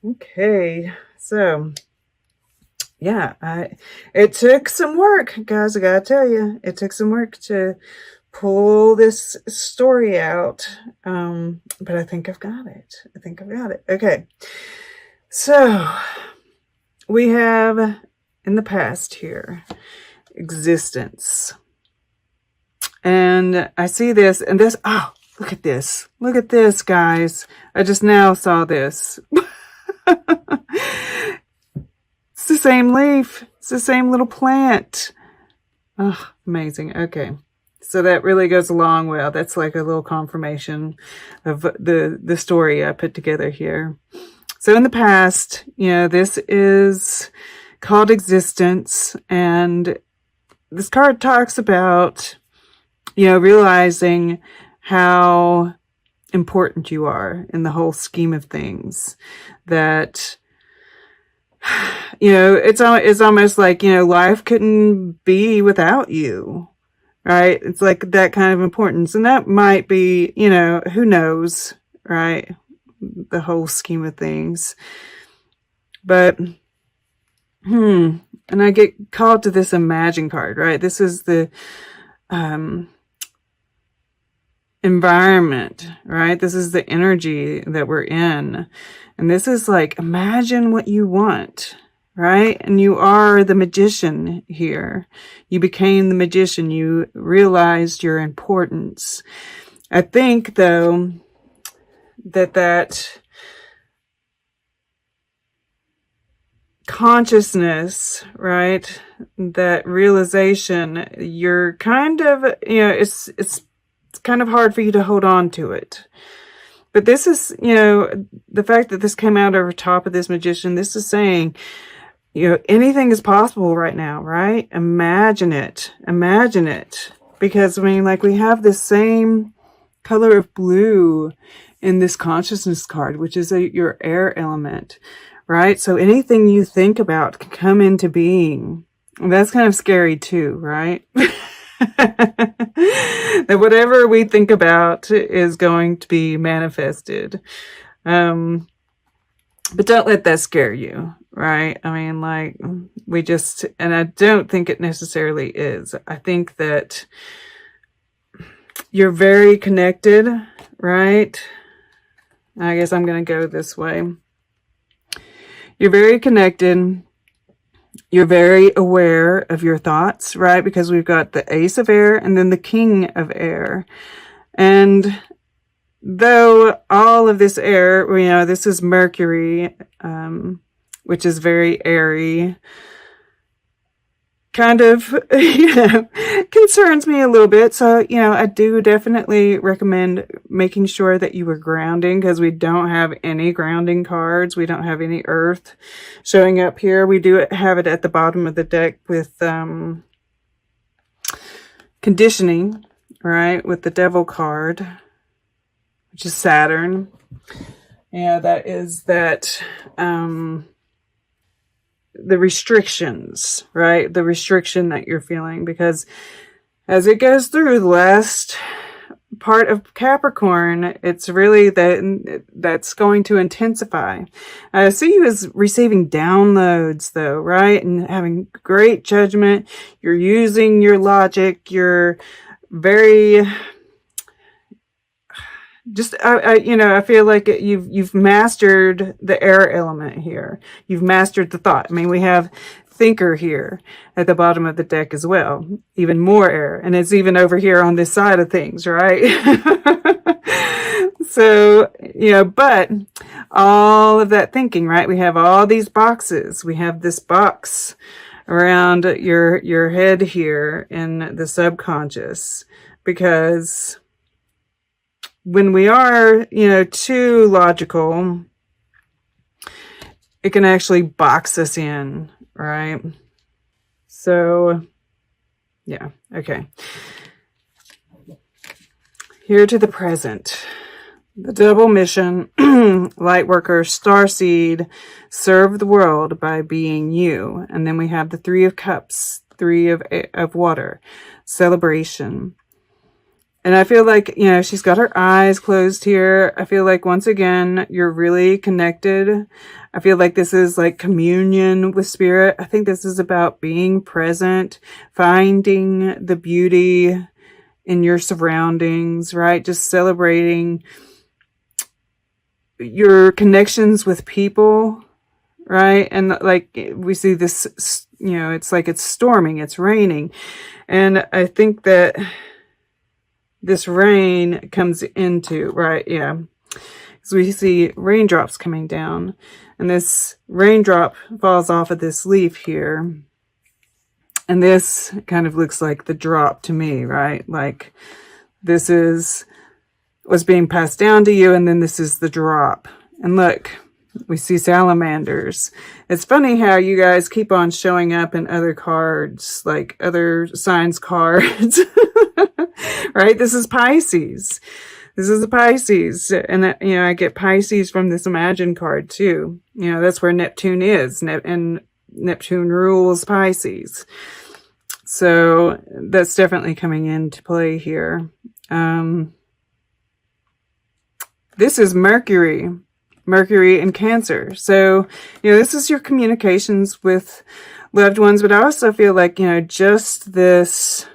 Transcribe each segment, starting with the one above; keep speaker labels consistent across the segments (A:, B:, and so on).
A: Okay, so yeah, it took some work, guys. I gotta tell you, it took some work to pull this story out. But I think I've got it. I think I've got it. Okay, so we have in the past here existence, and I see this and this. Oh, look at this! Look at this, guys! I just now saw this. It's the same leaf. It's the same little plant. Oh, amazing. Okay. So that really goes along well. That's like a little confirmation of the story I put together here. So in the past, this is called existence. And this card talks about, realizing how important you are in the whole scheme of things. That it's almost like, life couldn't be without you, right? It's like that kind of importance. And that might be, who knows, right? The whole scheme of things. But, and I get called to this imagine card, right? This is the, environment, right? This is the energy that we're in. And this is like, imagine what you want, right? And you are the magician here. You became the magician. You realized your importance. I think, though, that consciousness, right? That realization, you're kind of, it's kind of hard for you to hold on to it. But this is, the fact that this came out over top of this magician, this is saying, anything is possible right now, right? Imagine it. Imagine it. Because, we have this same color of blue in this consciousness card, which is your air element, right? So anything you think about can come into being. And that's kind of scary too, right? That whatever we think about is going to be manifested. But don't let that scare you, right? And I don't think it necessarily is. I think that you're very connected, right? I guess I'm going to go this way. You're very connected. You're very aware of your thoughts, right? Because we've got the Ace of Air and then the King of Air. And though all of this air, this is Mercury, which is very airy, kind of, concerns me a little bit. So, I do definitely recommend making sure that you are grounding, because we don't have any grounding cards. We don't have any earth showing up here. We do have it at the bottom of the deck with conditioning, right? With the Devil card, which is Saturn. That is that, the restrictions, right? The restriction that you're feeling, because as it goes through the last part of Capricorn, it's really that's going to intensify. I see you as receiving downloads, though, right? And having great judgment. You're using your logic. You're very I feel like you've mastered the air element here. You've mastered the thought. We have thinker here at the bottom of the deck as well. Even more air. And it's even over here on this side of things, right? So, but all of that thinking, right? We have all these boxes. We have this box around your head here in the subconscious, because when we are, too logical, it can actually box us in, right? So, yeah, okay. Here to the present. The double mission, Lightworker, Starseed, serve the world by being you. And then we have the Three of Cups, Three of water, celebration. And I feel like, you know, she's got her eyes closed here. I feel like once again, you're really connected. I feel like this is like communion with spirit. I think this is about being present, finding the beauty in your surroundings, right? Just celebrating your connections with people, right? And like we see this, you know, it's like it's storming, it's raining. And I think that this rain comes into, right? Yeah. So we see raindrops coming down, and this raindrop falls off of this leaf here. And this kind of looks like the drop to me, right? Like this is what's being passed down to you, and then this is the drop. And look, we see salamanders. It's funny how you guys keep on showing up in other cards, like other signs cards. Right? This is Pisces. This is a Pisces. And, you know, I get Pisces from this Imagine card too. You know, that's where Neptune is. And Neptune rules Pisces. So that's definitely coming into play here. This is Mercury. Mercury in Cancer. So, you know, this is your communications with loved ones, but I also feel like, you know, just this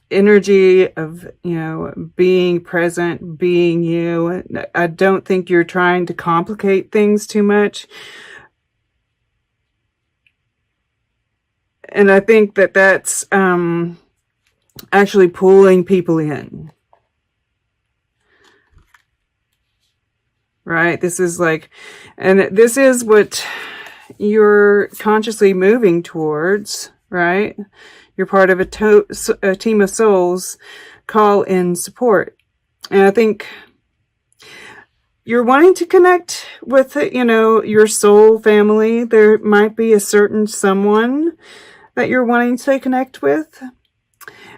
A: energy of, you know, being present, being you. I don't think you're trying to complicate things too much. And I think that that's actually pulling people in. Right? This is like, and this is what you're consciously moving towards, right? You're part of a team of souls, call in support. And I think you're wanting to connect with, you know, your soul family. There might be a certain someone that you're wanting to connect with.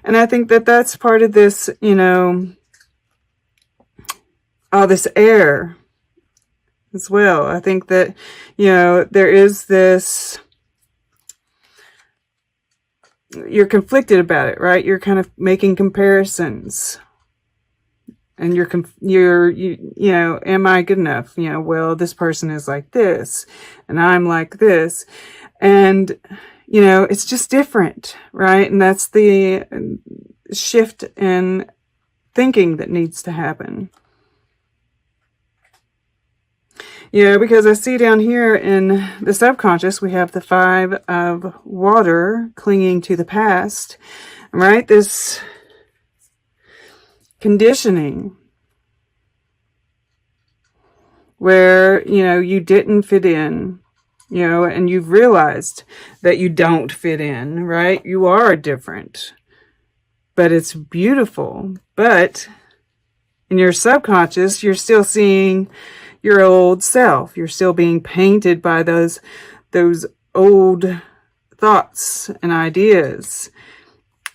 A: And I think that that's part of this, you know, all this air as well. I think that, you know, there is this, you're conflicted about it, right? You're kind of making comparisons, and you know, am I good enough? You know, well, this person is like this and I'm like this, and you know, it's just different, right? And that's the shift in thinking that needs to happen. Yeah, because I see down here in the subconscious, we have the 5 of water clinging to the past, right? This conditioning where, you know, you didn't fit in, you know, and you've realized that you don't fit in, right? You are different, but it's beautiful. But in your subconscious, you're still seeing your old self. You're still being painted by those old thoughts and ideas.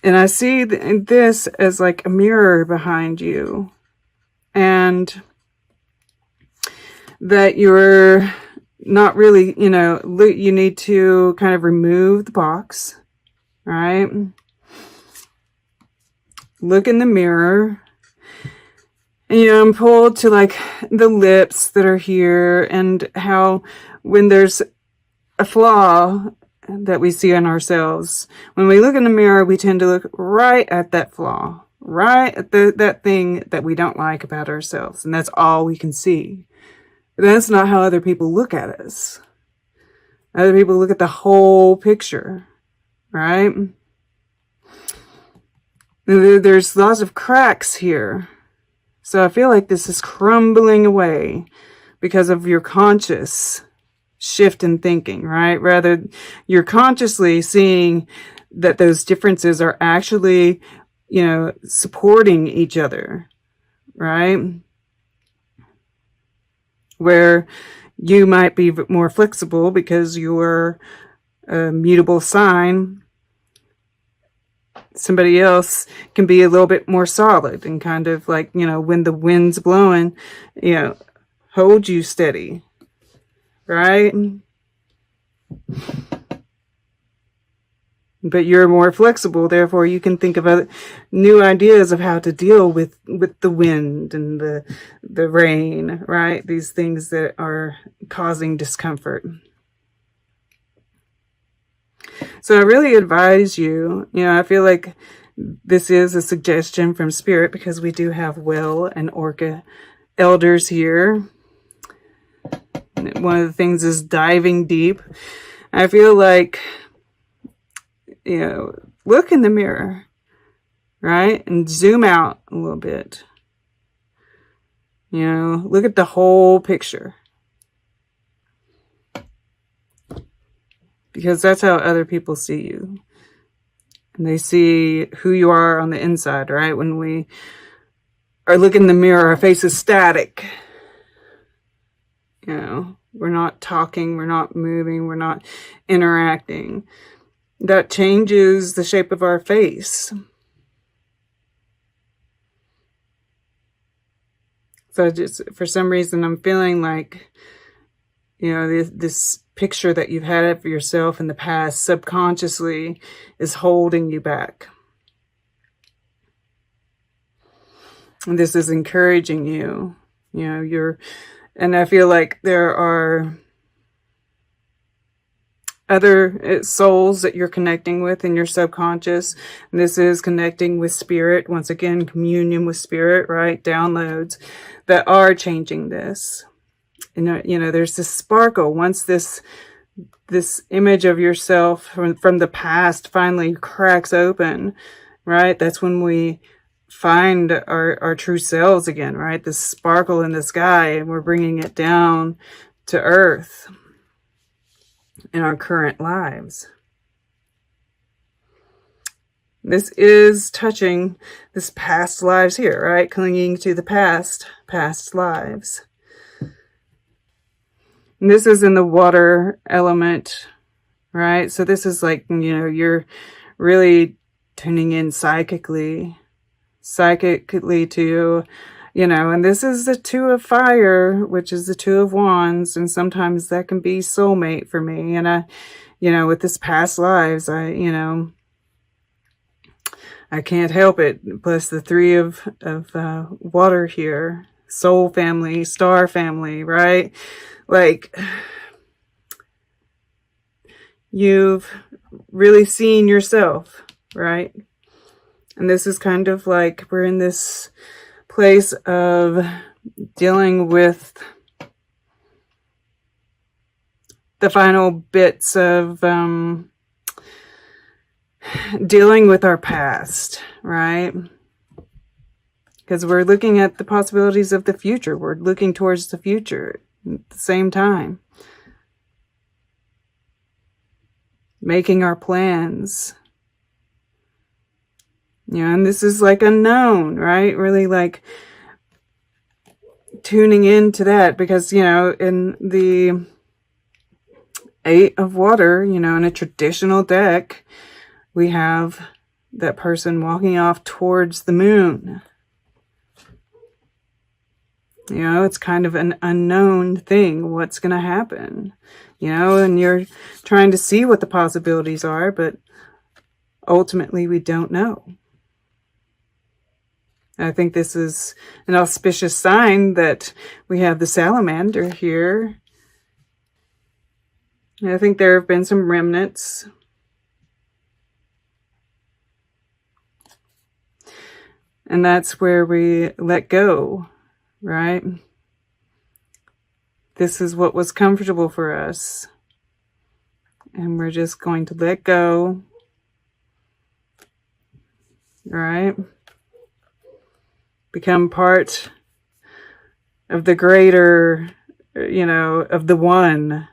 A: And I see this as like a mirror behind you, and that you're not really, you know, you need to kind of remove the box, right? Look in the mirror. And, you know, I'm pulled to like the lips that are here, and how when there's a flaw that we see in ourselves, when we look in the mirror, we tend to look right at that flaw, right at that thing that we don't like about ourselves. And that's all we can see. But that's not how other people look at us. Other people look at the whole picture, right? There's lots of cracks here. So I feel like this is crumbling away because of your conscious shift in thinking, right? Rather, you're consciously seeing that those differences are actually, you know, supporting each other, right? Where you might be more flexible because you're a mutable sign. Somebody else can be a little bit more solid and kind of like, you know, when the wind's blowing, you know, hold you steady, right? But you're more flexible, therefore you can think of other new ideas of how to deal with the wind and the rain, right? These things that are causing discomfort. So I really advise you, I feel like this is a suggestion from Spirit, because we do have Well and Orca elders here. One of the things is diving deep. I feel like, look in the mirror, right? And zoom out a little bit. Look at the whole picture. Because that's how other people see you. And they see who you are on the inside, right? When we are looking in the mirror, our face is static. We're not talking, we're not moving, we're not interacting. That changes the shape of our face. So just for some reason, I'm feeling like, this picture that you've had of yourself in the past subconsciously is holding you back. And this is encouraging you. And I feel like there are other souls that you're connecting with in your subconscious. And this is connecting with Spirit. Once again, communion with Spirit, right? Downloads that are changing this. There's this sparkle. Once this image of yourself from the past finally cracks open, right? That's when we find our true selves again, right? This sparkle in the sky, and we're bringing it down to earth in our current lives. This is touching this past lives here, right? Clinging to the past lives. And this is in the water element, right? So this is like, you're really tuning in psychically to, and this is the Two of Fire, which is the Two of Wands. And sometimes that can be soulmate for me. And with this past lives, I can't help it. Plus the Three of water here, soul family, star family, right? Like, you've really seen yourself, right? And this is kind of like we're in this place of dealing with the final bits of dealing with our past, right? Because we're looking at the possibilities of the future. We're looking towards the future at the same time. Making our plans. And this is like unknown, right? Really like tuning into that, because, in the Eight of Water, in a traditional deck, we have that person walking off towards the moon. It's kind of an unknown thing. What's going to happen? And you're trying to see what the possibilities are, but ultimately we don't know. I think this is an auspicious sign that we have the salamander here. I think there have been some remnants. And that's where we let go, right? This is what was comfortable for us. And we're just going to let go, right? Become part of the greater, of the one,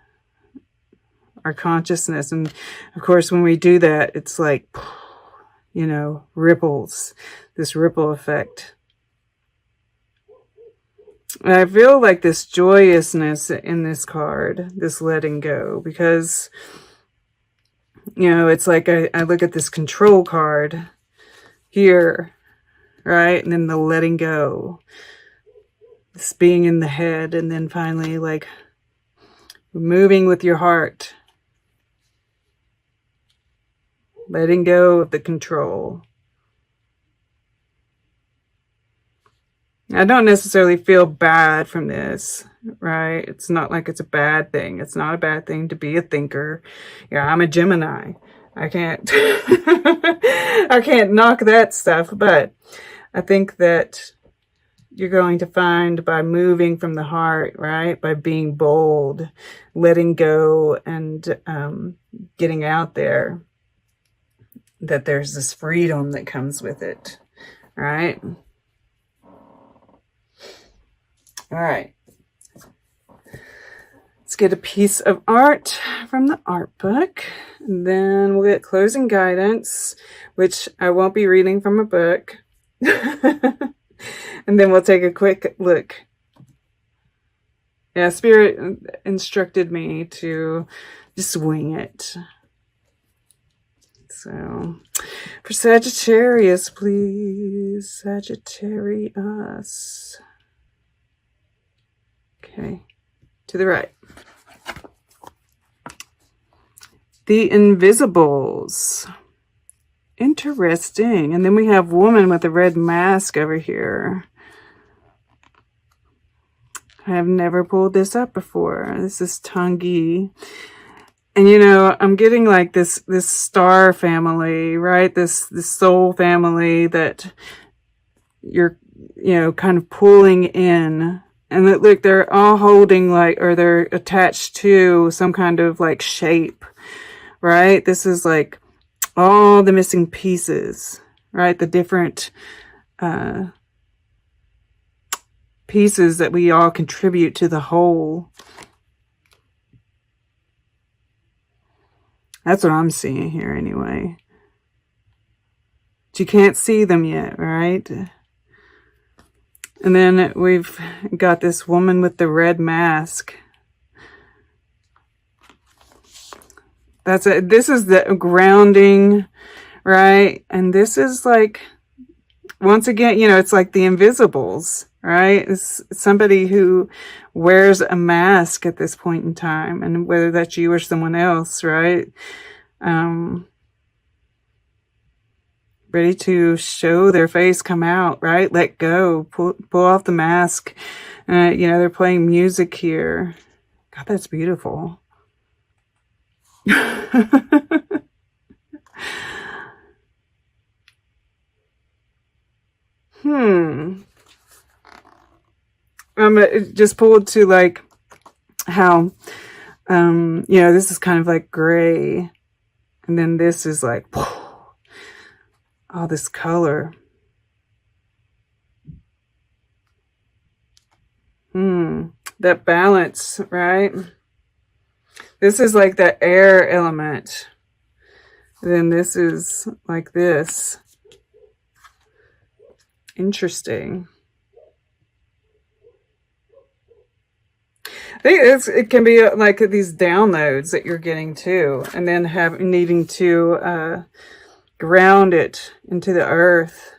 A: our consciousness. And of course, when we do that, it's like, ripples, this ripple effect. And I feel like this joyousness in this card, this letting go, because, it's like I look at this control card here, right? And then the letting go, this being in the head, and then finally like moving with your heart, letting go of the control. I don't necessarily feel bad from this, right? It's not like it's a bad thing. It's not a bad thing to be a thinker. Yeah, I'm a Gemini. I can't, I can't knock that stuff, but I think that you're going to find by moving from the heart, right? By being bold, letting go, and getting out there, that there's this freedom that comes with it, right? All right. Let's get a piece of art from the art book. And then we'll get closing guidance, which I won't be reading from a book. And then we'll take a quick look. Yeah, Spirit instructed me to just wing it. So, for Sagittarius, please. Sagittarius. Okay, to the right. The Invisibles. Interesting. And then we have woman with a red mask over here. I have never pulled this up before. This is Tangi. And you know, I'm getting like this star family, right? This soul family that you're, you know, kind of pulling in. And look, they're all holding like, or they're attached to some kind of like shape, right? This is like all the missing pieces, right? The different pieces that we all contribute to the whole. That's what I'm seeing here anyway. But you can't see them yet, right? And then we've got this woman with the red mask. That's it. This is the grounding, right? And this is like, once again, you know, it's like the invisibles, right? It's somebody who wears a mask at this point in time, and whether that's you or someone else, right? Ready to show their face, come out, right? Let go, pull off the mask. You know, they're playing music here. God, that's beautiful. Just pulled to like how, you know, this is kind of like gray. And then this is like, all this color. That balance, right? This is like the air element. Then this is like this. Interesting. I think it can be like these downloads that you're getting too, and then needing to ground it into the earth.